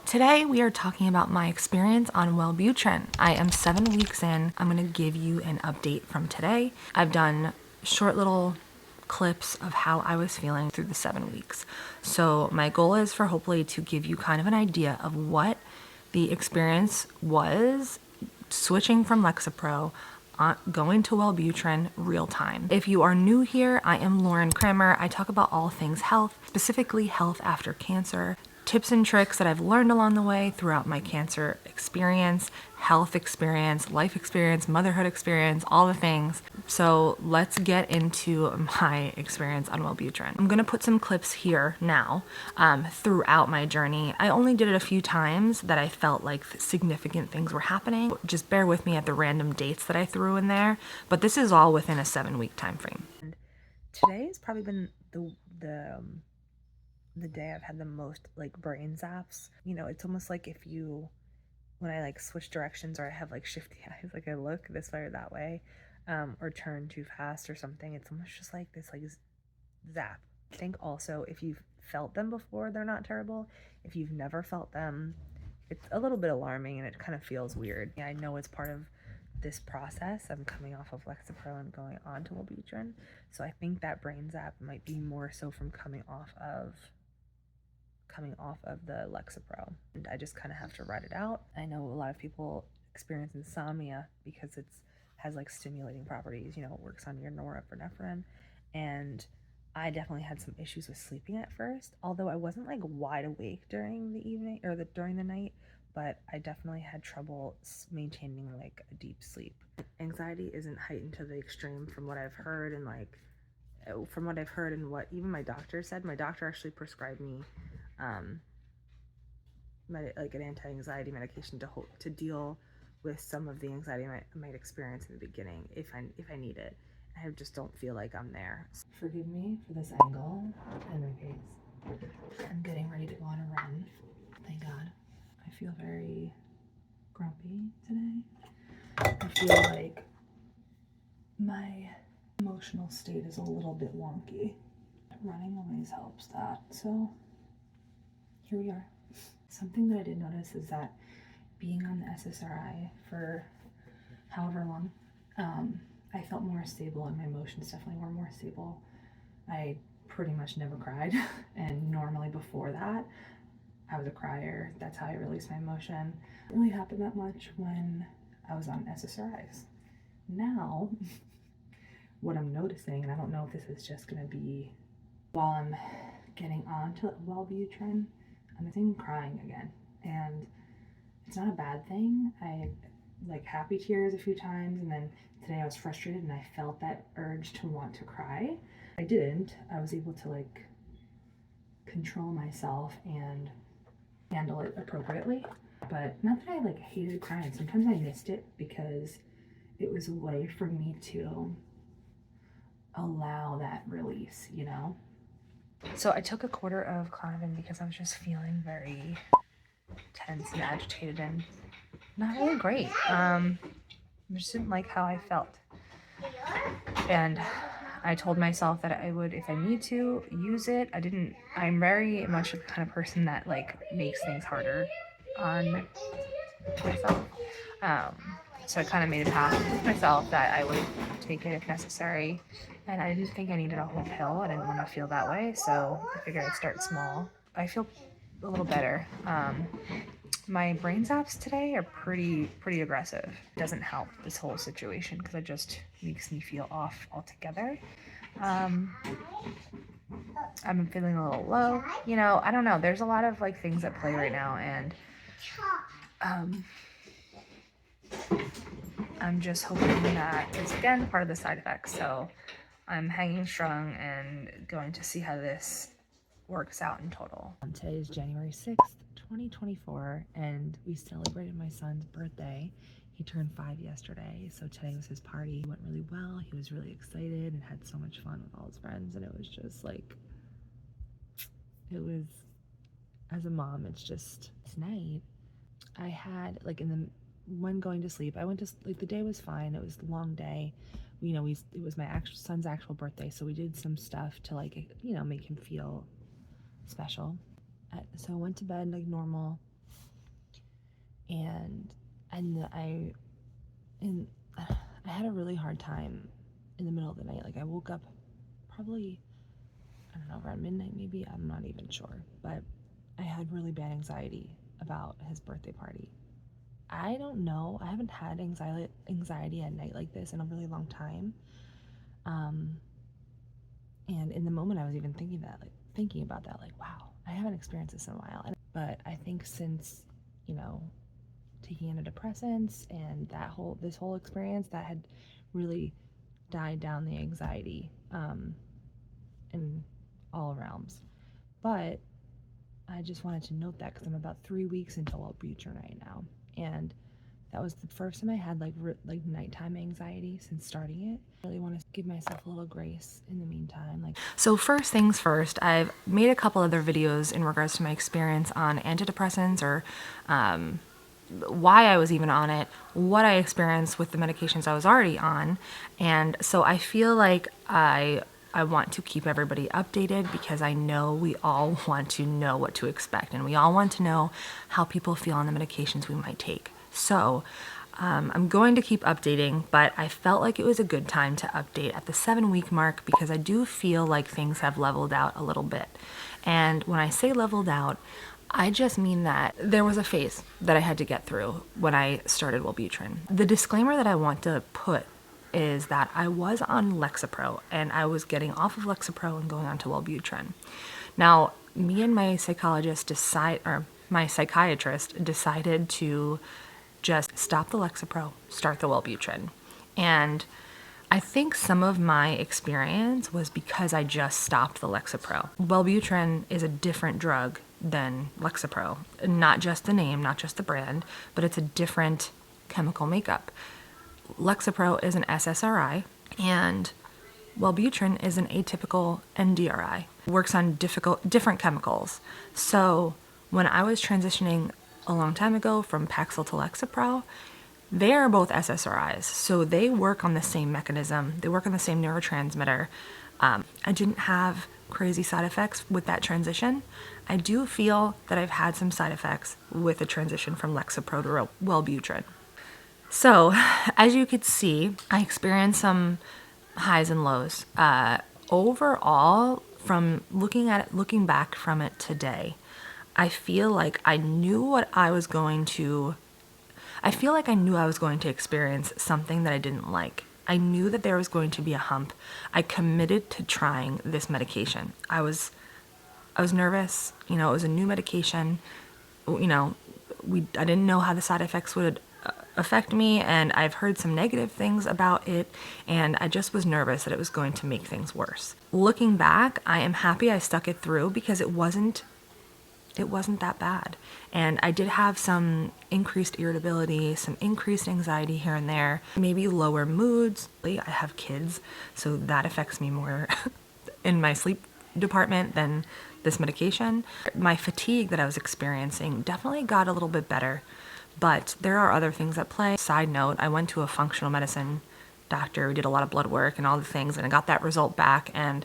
Today we are talking about my experience on Wellbutrin. I am 7 weeks in. I'm going to give you an update from today. I've done short little clips of how I was feeling through the 7 weeks. So my goal is for hopefully to give you kind of an idea of what the experience was switching from Lexapro going to Wellbutrin real time. If you are new here, I am Lauren Kramer. I talk about all things health, specifically health after cancer, tips and tricks that I've learned along the way throughout my cancer experience, health experience, life experience, motherhood experience, all the things. So let's get into my experience on Wellbutrin. I'm gonna put some clips here now throughout my journey. I only did it a few times that I felt like significant things were happening. Just bear with me at the random dates that I threw in there, but this is all within a 7-week time frame. And today has probably been the day I've had the most like brain zaps. You know, it's almost like when I like switch directions or I have like shifty eyes, like I look this way or that way, or turn too fast or something, it's almost just like this like zap. I think also if you've felt them before, they're not terrible. If you've never felt them, it's a little bit alarming and it kind of feels weird. Yeah, I know it's part of this process. I'm coming off of Lexapro and going on to Wellbutrin, so I think that brain zap might be more so from coming off of the Lexapro, and I just kind of have to ride it out. I know a lot of people experience insomnia because it has like stimulating properties, you know, it works on your norepinephrine, and I definitely had some issues with sleeping at first, although I wasn't like wide awake during the evening or during the night, but I definitely had trouble maintaining like a deep sleep. Anxiety isn't heightened to the extreme from what I've heard, and what even my doctor said. My doctor actually prescribed me like an anti-anxiety medication to deal with some of the anxiety I might experience in the beginning if I need it. I just don't feel like I'm there. Forgive me for this angle and my face. I'm getting ready to go on a run. Thank God. I feel very grumpy today. I feel like my emotional state is a little bit wonky. Running always helps that, so here we are. Something that I did notice is that being on the SSRI for however long, I felt more stable and my emotions definitely were more stable. I pretty much never cried, and normally before that, I was a crier. That's how I released my emotion. It didn't really happen that much when I was on SSRIs. Now, what I'm noticing, and I don't know if this is just gonna be while I'm getting on to Wellbutrin, I'm crying again, and it's not a bad thing. I like happy tears a few times, and then today I was frustrated and I felt that urge to want to cry. I didn't. I was able to like control myself and handle it appropriately, but not that I like hated crying. Sometimes I missed it because it was a way for me to allow that release, you know? So I took a quarter of Klonopin because I was just feeling very tense and agitated and not really great. I just didn't like how I felt. And I told myself that I would, if I need to, use it. I'm very much the kind of person that like makes things harder on myself. So I kind of made a pact with myself that I would take it if necessary. And I didn't think I needed a whole pill. I didn't want to feel that way. So I figured I'd start small. I feel a little better. My brain zaps today are pretty aggressive. It doesn't help this whole situation because it just makes me feel off altogether. I'm feeling a little low. You know, I don't know. There's a lot of like things at play right now, and I'm just hoping that it's again part of the side effects. So I'm hanging strong and going to see how this works out in total. Today is January 6th, 2024, and we celebrated my son's birthday. He turned 5 yesterday, so today was his party. It went really well. He was really excited and had so much fun with all his friends, and it was just like, as a mom, it's just, tonight, I had, like when going to sleep, the day was fine. It was a long day. You know, it was my son's actual birthday, so we did some stuff to like, you know, make him feel special. So I went to bed like normal, and I had a really hard time in the middle of the night. Like I woke up probably, I don't know, around midnight maybe, I'm not even sure, but I had really bad anxiety about his birthday party. I don't know, I haven't had anxiety at night like this in a really long time. And in the moment I was even thinking about that, like, wow, I haven't experienced this in a while. But I think since, you know, taking antidepressants and this whole experience, that had really died down the anxiety in all realms. But I just wanted to note that because I'm about 3 weeks into Wellbutrin right now, and that was the first time I had like nighttime anxiety since starting it. I really want to give myself a little grace in the meantime. So first things first, I've made a couple other videos in regards to my experience on antidepressants, or why I was even on it, what I experienced with the medications I was already on. And so I feel like I want to keep everybody updated, because I know we all want to know what to expect, and we all want to know how people feel on the medications we might take. So I'm going to keep updating, but I felt like it was a good time to update at the 7-week mark, because I do feel like things have leveled out a little bit. And when I say leveled out, I just mean that there was a phase that I had to get through when I started Wellbutrin. The disclaimer that I want to put is that I was on Lexapro, and I was getting off of Lexapro and going on to Wellbutrin. Now, me and my psychiatrist decided to just stop the Lexapro, start the Wellbutrin. And I think some of my experience was because I just stopped the Lexapro. Wellbutrin is a different drug than Lexapro. Not just the name, not just the brand, but it's a different chemical makeup. Lexapro is an SSRI, and Wellbutrin is an atypical NDRI. It works on different chemicals. So when I was transitioning a long time ago from Paxil to Lexapro, they are both SSRIs, so they work on the same mechanism. They work on the same neurotransmitter. I didn't have crazy side effects with that transition. I do feel that I've had some side effects with the transition from Lexapro to Wellbutrin. So, as you could see, I experienced some highs and lows. Overall, from looking back from it today, I feel like I knew I was going to experience something that I didn't like. I knew that there was going to be a hump. I committed to trying this medication. I was nervous. You know, it was a new medication. You know, I didn't know how the side effects would affect me, and I've heard some negative things about it, and I just was nervous that it was going to make things worse. Looking back, I am happy I stuck it through, because it wasn't that bad. And I did have some increased irritability, some increased anxiety here and there, maybe lower moods. I have kids, so that affects me more in my sleep department than this medication. My fatigue that I was experiencing definitely got a little bit better, but there are other things at play. Side note, I went to a functional medicine doctor who did a lot of blood work and all the things, and I got that result back, and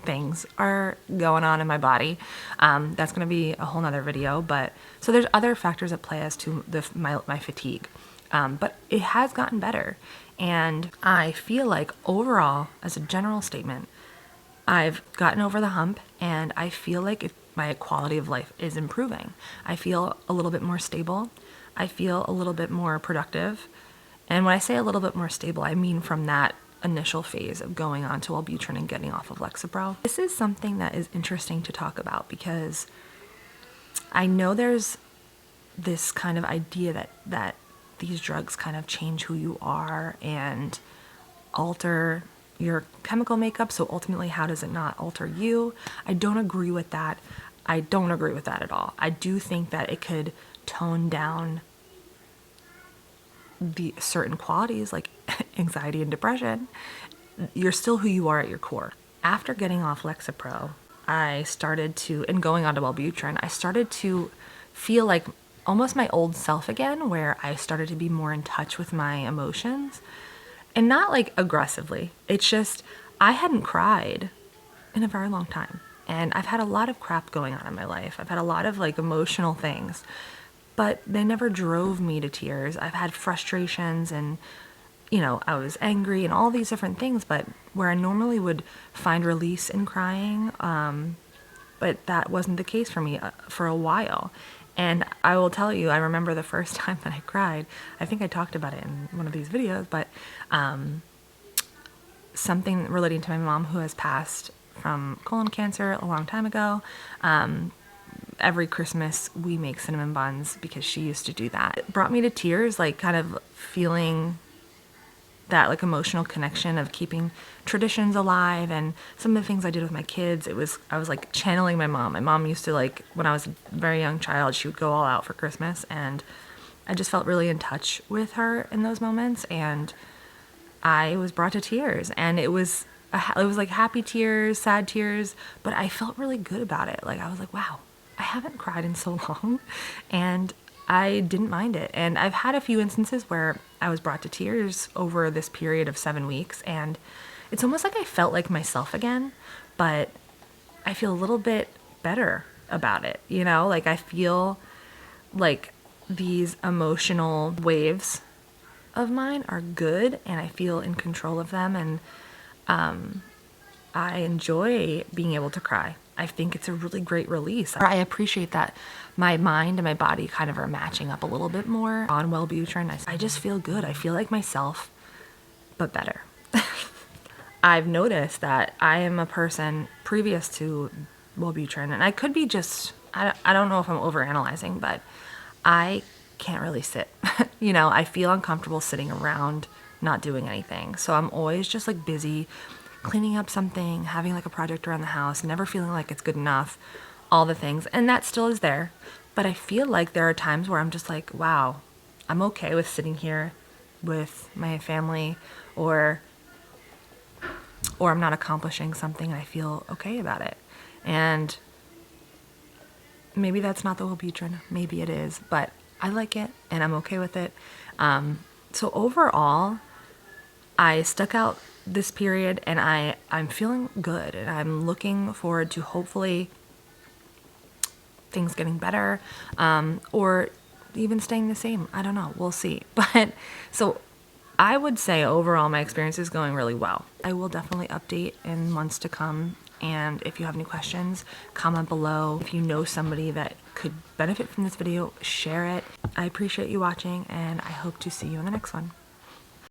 things are going on in my body. That's going to be a whole nother video, but so there's other factors at play as to my fatigue. But it has gotten better, and I feel like overall, as a general statement, I've gotten over the hump, and I feel like my quality of life is improving. I feel a little bit more stable. I feel a little bit more productive. And when I say a little bit more stable, I mean from that initial phase of going on to Wellbutrin and getting off of Lexapro. This is something that is interesting to talk about, because I know there's this kind of idea that these drugs kind of change who you are and alter your chemical makeup. So ultimately, how does it not alter you? I don't agree with that. I don't agree with that at all. I do think that it could tone down the certain qualities like anxiety and depression. You're still who you are at your core. After getting off Lexapro, and going on to Wellbutrin, I started to feel like almost my old self again, where I started to be more in touch with my emotions, and not like aggressively. It's just, I hadn't cried in a very long time, and I've had a lot of crap going on in my life. I've had a lot of like emotional things, but they never drove me to tears. I've had frustrations and, you know, I was angry and all these different things, but where I normally would find release in crying, but that wasn't the case for me for a while. And I will tell you, I remember the first time that I cried. I think I talked about it in one of these videos, but something relating to my mom who has passed from colon cancer a long time ago. Every Christmas we make cinnamon buns because she used to do that. It brought me to tears, like kind of feeling that like emotional connection of keeping traditions alive and some of the things I did with my kids. I was like channeling my mom. My mom used to, like, when I was a very young child, she would go all out for Christmas, and I just felt really in touch with her in those moments, and I was brought to tears, and it was like happy tears, sad tears, but I felt really good about it. Like, I was like, wow, I haven't cried in so long, and I didn't mind it. And I've had a few instances where I was brought to tears over this period of 7 weeks, and it's almost like I felt like myself again, but I feel a little bit better about it, you know? Like, I feel like these emotional waves of mine are good, and I feel in control of them, and I enjoy being able to cry. I think it's a really great release. I appreciate that my mind and my body kind of are matching up a little bit more on Wellbutrin. I just feel good. I feel like myself, but better. I've noticed that I am a person previous to Wellbutrin, and I could be just, I don't know if I'm overanalyzing, but I can't really sit. You know, I feel uncomfortable sitting around not doing anything. So I'm always just like busy cleaning up something, having like a project around the house, never feeling like it's good enough, all the things. And that still is there. But I feel like there are times where I'm just like, wow, I'm okay with sitting here with my family, or I'm not accomplishing something and I feel okay about it. And maybe that's not the Wellbutrin, maybe it is, but I like it and I'm okay with it. So overall, I stuck out this period, and I'm feeling good, and I'm looking forward to hopefully things getting better, or even staying the same. I don't know, we'll see. But so I would say overall my experience is going really well. I will definitely update in months to come, and if you have any questions, comment below. If you know somebody that could benefit from this video, share it. I appreciate you watching, and I hope to see you in the next one.